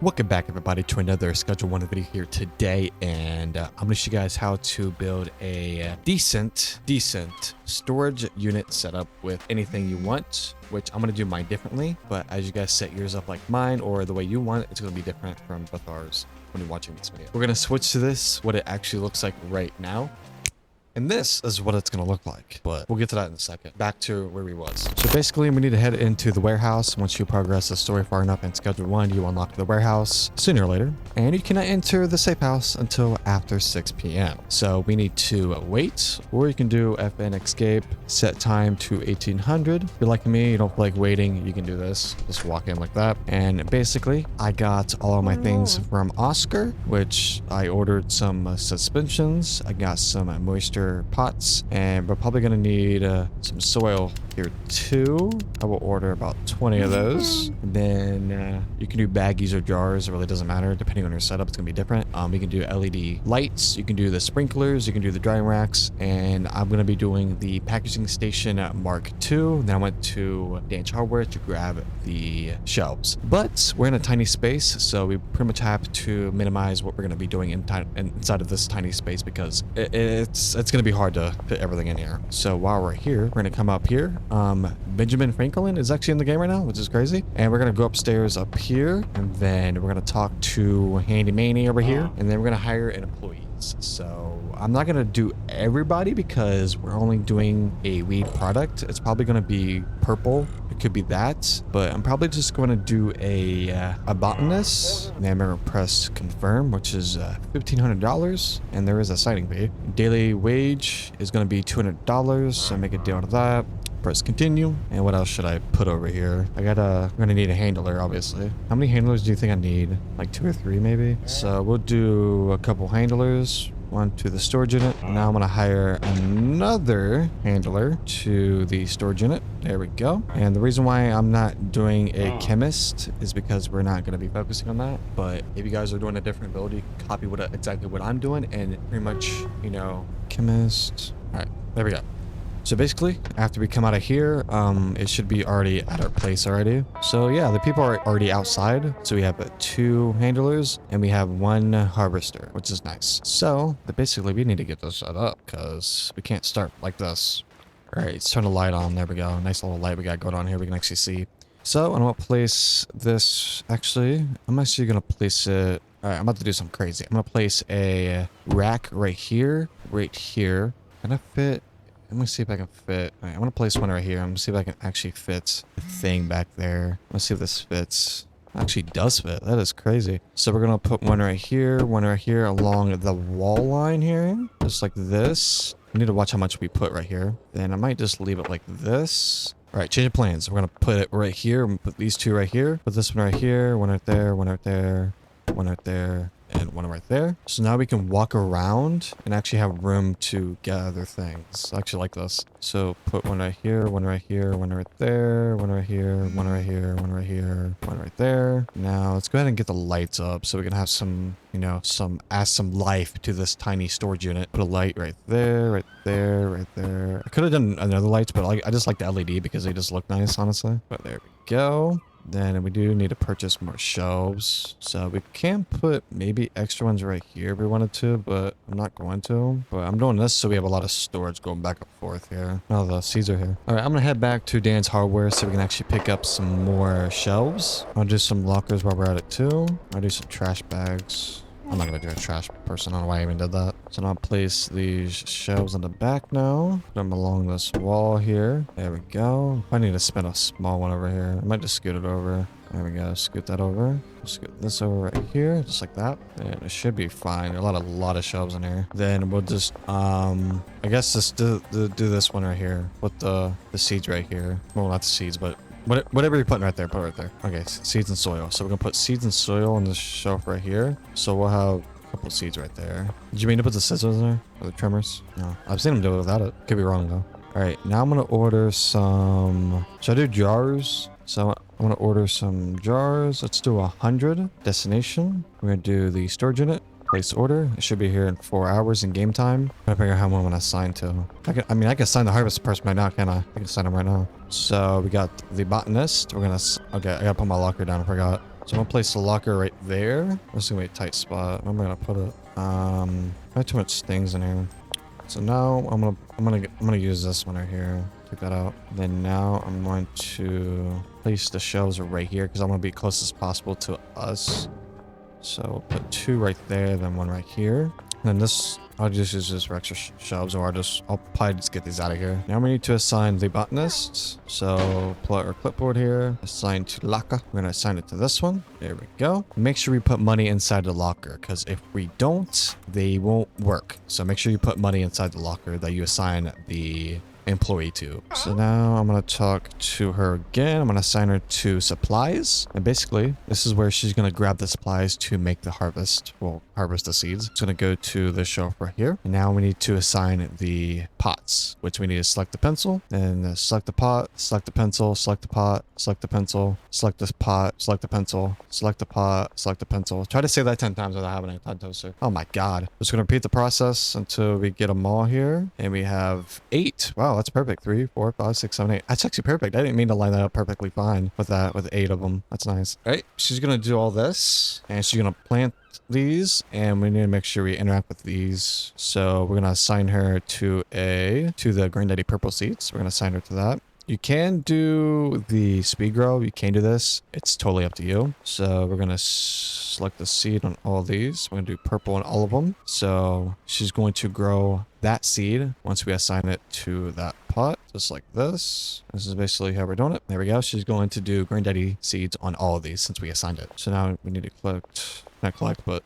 Welcome back everybody to another Schedule 1 video here today, and I'm going to show you guys how to build a decent storage unit setup with anything you want, which I'm going to do mine differently, but as you guys set yours up like mine or the way you want it, it's going to be different from both ours when you're watching this video. We're going to switch to this, what it actually looks like right now. And this is what it's going to look like, but we'll get to that in a second. Back to where we was. So basically, we need to head into the warehouse. Once you progress the story far enough in Schedule 1, you unlock the warehouse sooner or later. And you cannot enter the safe house until after 6 p.m. So we need to wait, or you can do FN escape, set time to 1800. If you're like me, you don't feel like waiting, you can do this. Just walk in like that. And basically, I got all of my things from Oscar, which I ordered some suspensions. I got some moisture pots, and we're probably going to need some soil here too. I will order about 20 of those. And then you can do baggies or jars. It really doesn't matter. Depending on your setup, it's going to be different. You can do LED lights. You can do the sprinklers. You can do the drying racks. And I'm going to be doing the packaging station Mark II. Then I went to Dan's Hardware to grab the shelves. But we're in a tiny space, so we pretty much have to minimize what we're going to be doing inside of this tiny space, because it's going to be hard to fit everything in here. So while we're here, we're going to come up here. Benjamin Franklin is actually in the game right now, which is crazy. And we're going to go upstairs up here, and then we're going to talk to Handy Manny over here, and then we're going to hire an employee. So I'm not going to do everybody because we're only doing a weed product. It's probably going to be purple. It could be that, but I'm probably just going to do a botanist. And then I'm going to press confirm, which is $1,500, and there is a signing fee. Daily wage is going to be $200, so make a deal out of that. Press continue. And what else should I put over here? I'm gonna need a handler, obviously. How many handlers do you think I need? Like 2 or 3 maybe? So we'll do a couple handlers. One to the storage unit. Now I'm gonna hire another handler to the storage unit. There we go. And the reason why I'm not doing a chemist is because we're not gonna be focusing on that. But if you guys are doing a different build, you can copy exactly what I'm doing, and pretty much, you know, chemist. All right, there we go. So basically, after we come out of here, it should be already at our place already. So yeah, the people are already outside. So we have 2 handlers and we have 1 harvester, which is nice. So basically we need to get this set up because we can't start like this. All right, let's turn the light on. There we go. Nice little light we got going on here. We can actually see. So I'm going to place this. Actually, I'm actually going to place it. All right, I'm about to do something crazy. I'm going to place a rack right here. Can I fit? I'm gonna see if I can fit. All right, I'm gonna place one right here. I'm gonna see if I can actually fit the thing back there. Let's see if this fits. It actually does fit. That is crazy. So we're gonna put one right here along the wall line here, just like this. We need to watch how much we put right here. Then I might just leave it like this. All right, change of plans. We're gonna put it right here. I'm gonna put these 2 right here. Put this one right here. One right there. One right there. One right there. And one right there. So now we can walk around and actually have room to gather things. I actually like this. So put one right here, one right here, one right there, one right here, one right here, one right here, one right there. Now let's go ahead and get the lights up so we can have some, you know, add some life to this tiny storage unit. Put a light right there, right there, right there. I could have done another lights, but I just like the LED because they just look nice, honestly. But there we go. Then we do need to purchase more shelves. So we can put maybe extra ones right here if we wanted to, but I'm not going to. But I'm doing this so we have a lot of storage going back and forth here. Oh, the seeds are here. All right, I'm going to head back to Dan's Hardware so we can actually pick up some more shelves. I'll do some lockers while we're at it too. I'll do some trash bags. I'm not going to do a trash person. I don't know why I even did that. So now I'll place these shelves in the back now. Put them along this wall here. There we go. I need to spin a small one over here. I might just scoot it over. There we go. Scoot that over. Scoot this over right here. Just like that. And it should be fine. There are a lot of shelves in here. Then we'll just, I guess just do this one right here. Put the seeds right here. Well, not the seeds, but whatever you're putting right there, put it right there. Okay, seeds and soil. So we're gonna put seeds and soil on this shelf right here. So we'll have a couple seeds right there. Did you mean to put the scissors in there? Or the trimmers? No. I've seen them do it without it. Could be wrong though. Alright, now I'm gonna order some... Should I do jars? So I'm gonna order some jars. Let's do 100. Destination. We're gonna do the storage unit. Place order. It should be here in 4 hours in game time. I'm trying to figure out how I'm gonna assign to. I can assign the harvest person right now, can't I? I can assign him right now. So we got the botanist. Okay, I gotta put my locker down. I forgot. So I'm gonna place the locker right there. This is gonna be a tight spot. Where am I gonna put it? I have too much things in here. So now I'm gonna use this one right here. Take that out. Then now I'm going to place the shelves right here because I want to be close as possible to us. So we'll put 2 right there, then 1 right here. And then this, I'll just use this for extra shelves, or I'll probably just get these out of here. Now we need to assign the botanist. So pull out our clipboard here, assign to locker. We're gonna assign it to this one. There we go. Make sure we put money inside the locker, because if we don't, they won't work. So make sure you put money inside the locker that you assign the employee to. So now I'm gonna talk to her again. I'm gonna assign her to supplies, and basically this is where she's gonna grab the supplies to make the harvest. Well, harvest the seeds. It's gonna go to the shelf right here. And now we need to assign the pots, which we need to select the pencil, and select the pot, select the pencil, select the pot, select the pencil, select this pot, select the pencil, select the pot, select the pencil. Try to say that 10 times without having a tongue twister. Oh my god. Just gonna repeat the process until we get them all here, and we have 8. Wow, that's perfect. 3, 4, 5, 6, 7, 8. That's actually perfect. I didn't mean to line that up perfectly fine with that, with 8 of them. That's nice. All right, she's gonna do all this, and she's gonna plant these, and we need to make sure we interact with these. So we're gonna assign her to the Granddaddy purple seeds. We're gonna assign her to that. You can do the speed grow. You can do this. It's totally up to you. So we're going to select the seed on all these. We're going to do purple on all of them. So she's going to grow that seed once we assign it to that pot, just like this. This is basically how we're doing it. There we go. She's going to do Granddaddy seeds on all of these since we assigned it. So now we need to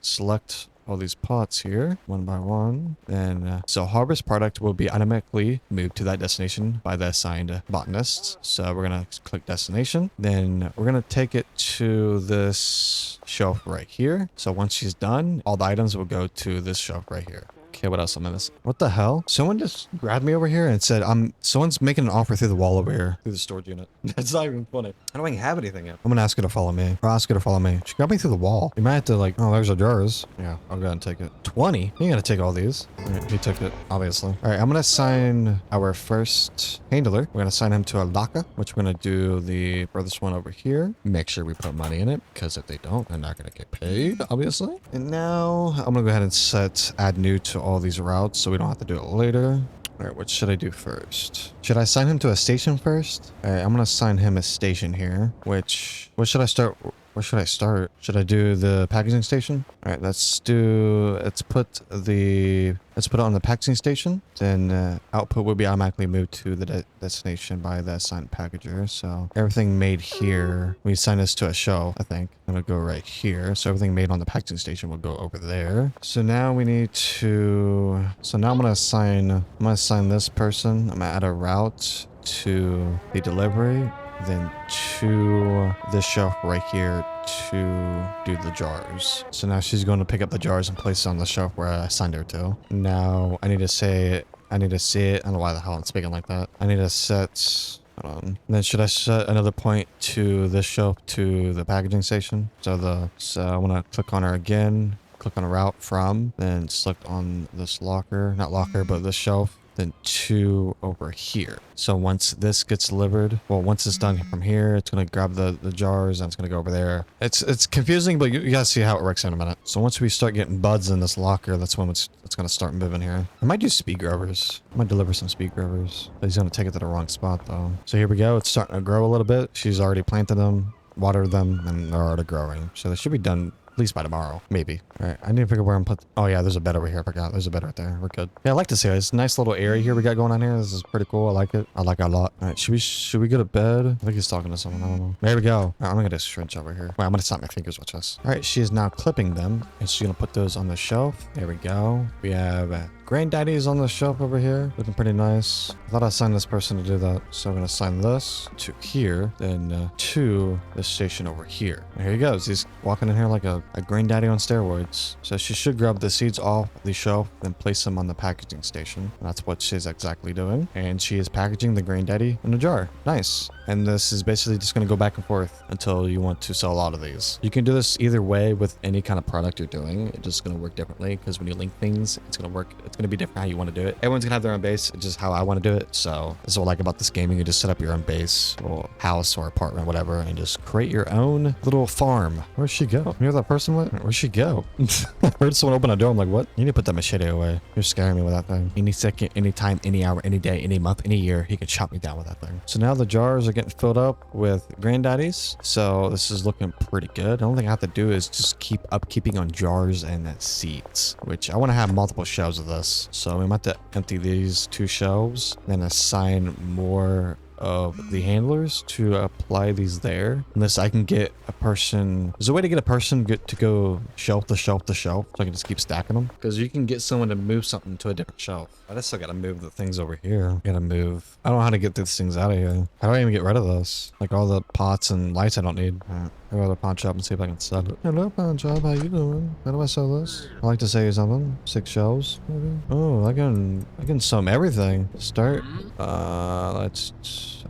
select all these pots here one by one. Then so harvest product will be automatically moved to that destination by the assigned botanist. So we're gonna click destination, then we're gonna take it to this shelf right here. So once she's done, all the items will go to this shelf right here. Okay, what else am I missing? What the hell? Someone just grabbed me over here and said, someone's making an offer through the wall over here, through the storage unit. That's not even funny. I don't even have anything yet. I'm gonna ask her to follow me. Or ask her to follow me. She grabbed me through the wall. You might have to like, oh, there's our jars. Yeah, I'll go ahead and take it. 20? You gotta take all these. All right, he took it, obviously. All right, I'm gonna assign our first handler. We're gonna assign him to a locker, which we're gonna do the furthest one over here. Make sure we put money in it, because if they don't, they're not gonna get paid, obviously. And now I'm gonna go ahead and set add new to all these routes so we don't have to do it later. All right, what should I do first? Should I assign him to a station first? All right, I'm gonna assign him a station here. What should I start? Where should I start? Should I do the packaging station? All right, let's put it on the packaging station. Then output will be automatically moved to the destination by the assigned packager. So everything made here, we assign this to a shelf, I think. I'm gonna go right here. So everything made on the packaging station will go over there. So now we need to, I'm gonna assign this person. I'm gonna add a route to the delivery, then to this shelf right here to do the jars. So now she's going to pick up the jars and place it on the shelf where I assigned her to. Now I need to see it. I don't know why the hell I'm speaking like that. I need to set, hold on. Then should I set another point to this shelf to the packaging station? So I want to click on her again, click on a route from, then select on this locker, not locker, but this shelf. Then 2 over here. So once this gets delivered, well, once it's done from here, it's going to grab the jars and it's going to go over there. It's confusing, but you guys see how it works in a minute. So once we start getting buds in this locker, that's when it's going to start moving here. I might do speed growers. I might deliver some speed growers. He's going to take it to the wrong spot though. So here we go. It's starting to grow a little bit. She's already planted them, watered them, and they're already growing. So they should be done at least by tomorrow, maybe. All right, I need to figure out where I'm put. Oh yeah, there's a bed over here. I forgot. There's a bed right there. We're good. Yeah, I like to see it. It's a nice little area here we got going on here. This is pretty cool. I like it. I like it a lot. All right, should we go to bed? I think he's talking to someone. I don't know. There we go. All right, I'm gonna get a syringe over here. Wait, I'm gonna snap my fingers. Watch this. All right, she is now clipping them, and she's gonna put those on the shelf. There we go. We have Granddaddy's on the shelf over here, looking pretty nice. I thought I assigned this person to do that, so I'm gonna assign this to here, then to this station over here. And here he goes. He's walking in here like a Granddaddy on steroids. So she should grab the seeds off the shelf, then place them on the packaging station. And that's what she's exactly doing. And she is packaging the Granddaddy in a jar. Nice. And this is basically just going to go back and forth until you want to sell a lot of these. You can do this either way with any kind of product you're doing. It's just going to work differently because when you link things, it's going to work a It's going to be different how you want to do it. Everyone's going to have their own base. It's just how I want to do it. So this is what I like about this game. You can just set up your own base or house or apartment, whatever, and just create your own little farm. Where'd she go? You know where that person went? Where'd she go? I heard someone open a door. I'm like, what? You need to put that machete away. You're scaring me with that thing. Any second, any time, any hour, any day, any month, any year, he could chop me down with that thing. So now the jars are getting filled up with granddaddies. So this is looking pretty good. The only thing I have to do is just keep upkeeping on jars and seeds, which I want to have multiple shelves of this. So we might have to empty these 2 shelves, then assign more of the handlers to apply these there. Unless I can get a person, there's a way to get a person to go shelf to shelf to shelf, so I can just keep stacking them, because you can get someone to move something to a different shelf. I just still gotta move the things over here. Gotta move. I don't know how to get these things out of here. How do I even get rid of this? Like all the pots and lights I don't need. Alright, I'll go to the pawn shop and see if I can sell it. Hello, pawn shop, how you doing? How do I sell this? I like to say something. 6 shelves, maybe. Oh, I can sum everything. Start.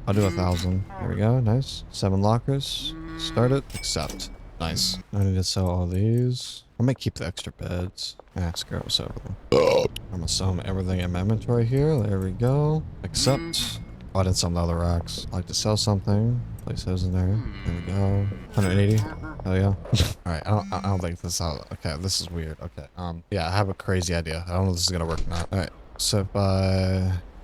I'll do 1,000. There we go. Nice. 7 lockers. Start it. Accept. Nice. I need to sell all these. I might keep the extra beds. Screw it. So I'm gonna sum everything in my inventory here. There we go. Accept. Oh, I didn't sell the other racks. I like to sell something. Place those in there. There we go. 180. Hell yeah. Alright, I don't think this is how. Okay, this is weird. Okay. Yeah, I have a crazy idea. I don't know if this is gonna work or not. Alright. So if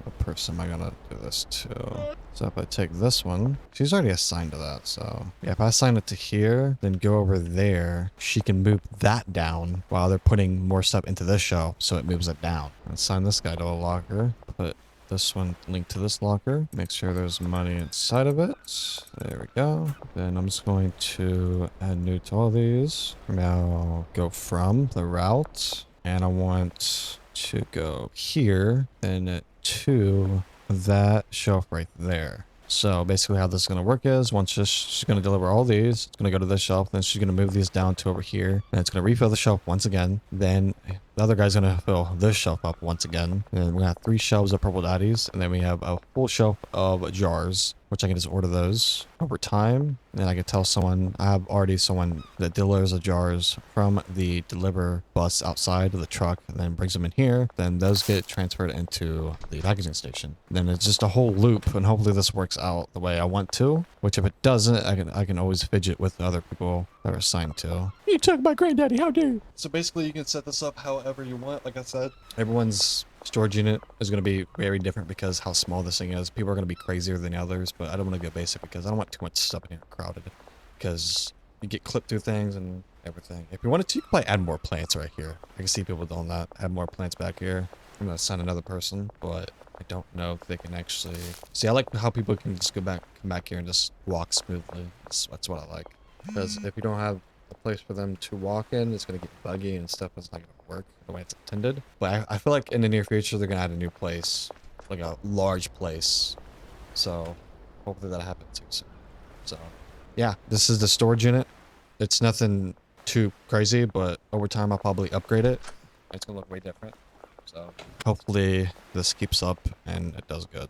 what person am I gonna do this to? So if I take this one, she's already assigned to that, so yeah, if I assign it to here, then go over there, she can move that down while they're putting more stuff into this shelf, so it moves it down. Assign this guy to a locker, put this one linked to this locker, make sure there's money inside of it. There we go. Then I'm just going to add new to all these. Now go from the route, and I want to go here, then to that shelf right there. So basically how this is going to work is once she's going to deliver all these, it's going to go to this shelf, then she's going to move these down to over here, and it's going to refill the shelf once again. Then the other guy's going to fill this shelf up once again. And then we have 3 shelves of purple daddies, and then we have a full shelf of jars, which I can just order those over time. And then I can tell someone, I have already someone that delivers the jars from the deliver bus outside of the truck and then brings them in here. Then those get transferred into the packaging station. Then it's just a whole loop, and hopefully this works out the way I want to, which if it doesn't, I can always fidget with the other people that are assigned to. You took my granddaddy, how dare you? So basically you can set this up however you want. Like I said, everyone's storage unit is going to be very different because how small this thing is. People are going to be crazier than the others, but I don't want to go basic because I don't want too much stuff in here crowded, because you get clipped through things and everything. If you wanted to, you could probably add more plants right here. I can see people doing that. Add more plants back here. I'm going to assign another person, but I don't know if they can actually... See, I like how people can just come back here and just walk smoothly. That's what I like. Because if you don't have a place for them to walk in, it's going to get buggy and stuff is not going to work the way it's intended. But I feel like in the near future, they're going to add a new place, like a large place. So hopefully that'll happen too soon. So yeah, this is the storage unit. It's nothing too crazy, but over time I'll probably upgrade it. It's going to look way different. So hopefully this keeps up and it does good.